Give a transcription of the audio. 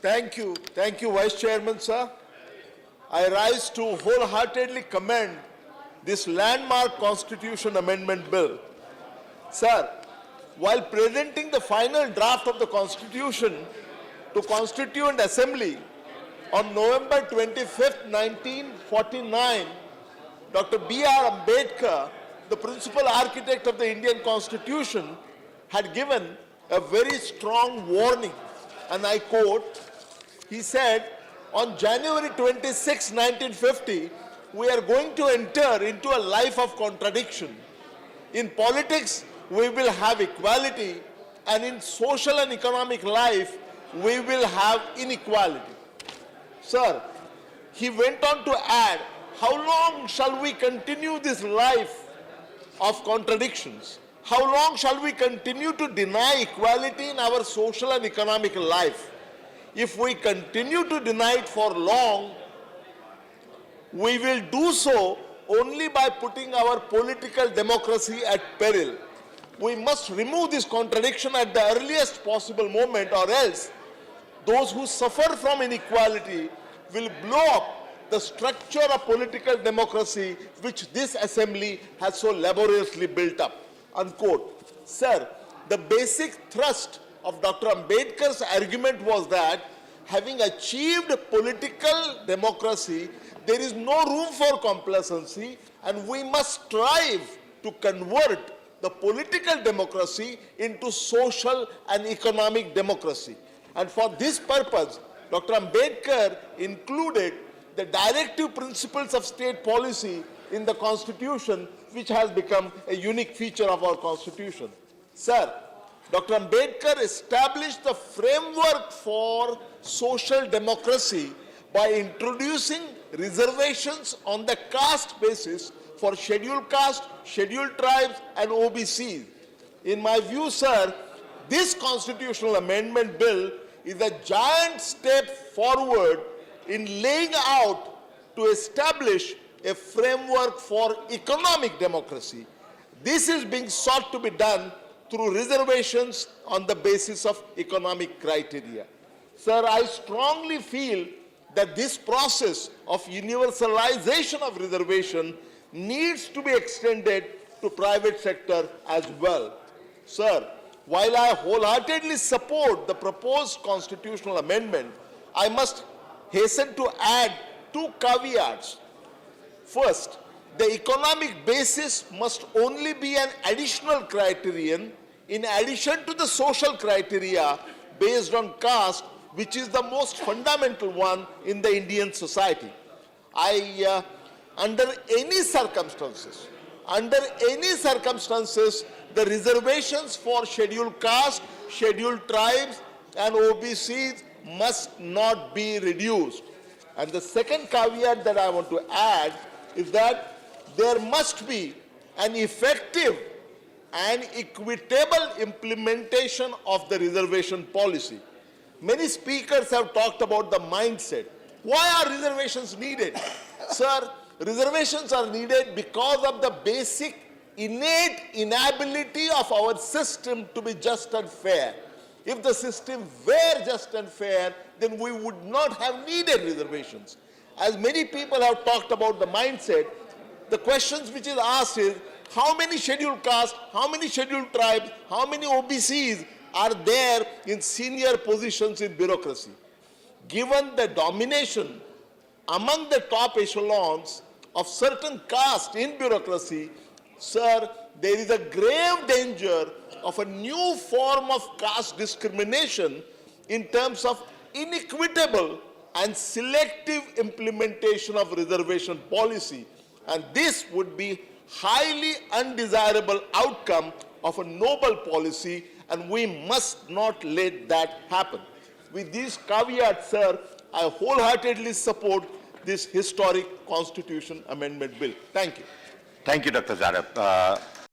Thank you, Vice Chairman, sir. I rise to wholeheartedly commend this landmark Constitution Amendment Bill. Sir, while presenting the final draft of the Constitution to Constituent Assembly on November 25th, 1949, Dr. B.R. Ambedkar, the principal architect of the Indian Constitution, had given a very strong warning, and I quote, he said, on January 26, 1950, we are going to enter into a life of contradiction. In politics, we will have equality, and in social and economic life, we will have inequality. Sir, he went on to add, how long shall we continue this life of contradictions? How long shall we continue to deny equality in our social and economic life? If we continue to deny it for long, we will do so only by putting our political democracy at peril. We must remove this contradiction at the earliest possible moment, or else those who suffer from inequality will blow up the structure of political democracy which this assembly has so laboriously built up. Unquote. Sir, the basic thrust of Dr. Ambedkar's argument was that having achieved political democracy, there is no room for complacency, and we must strive to convert the political democracy into social and economic democracy. And for this purpose, Dr. Ambedkar included the directive principles of state policy in the Constitution, which has become a unique feature of our Constitution. Sir, Dr. Ambedkar established the framework for social democracy by introducing reservations on the caste basis for scheduled caste, scheduled tribes, and OBCs. In my view, sir, this constitutional amendment bill is a giant step forward in laying out to establish a framework for economic democracy. This is being sought to be done through reservations on the basis of economic criteria. Sir, I strongly feel that this process of universalization of reservation needs to be extended to private sector as well. Sir, while I wholeheartedly support the proposed constitutional amendment, I must hasten to add two caveats. First, the economic basis must only be an additional criterion in addition to the social criteria based on caste, which is the most fundamental one in the Indian society. Under any circumstances, the reservations for scheduled caste, scheduled tribes, and OBCs must not be reduced. And the second caveat that I want to add is that there must be an effective and equitable implementation of the reservation policy. Many speakers have talked about the mindset. Why are reservations needed? Sir, reservations are needed because of the basic innate inability of our system to be just and fair. If the system were just and fair, then we would not have needed reservations. As many people have talked about the mindset, the questions which is asked is, how many scheduled castes, how many scheduled tribes, how many OBCs are there in senior positions in bureaucracy? Given the domination among the top echelons of certain castes in bureaucracy, sir, there is a grave danger of a new form of caste discrimination in terms of inequitable and selective implementation of reservation policy. And this would be highly undesirable outcome of a noble policy, and we must not let that happen. With these caveats, sir, I wholeheartedly support this historic Constitution Amendment Bill. Thank you. Thank you, Dr. Jadhav.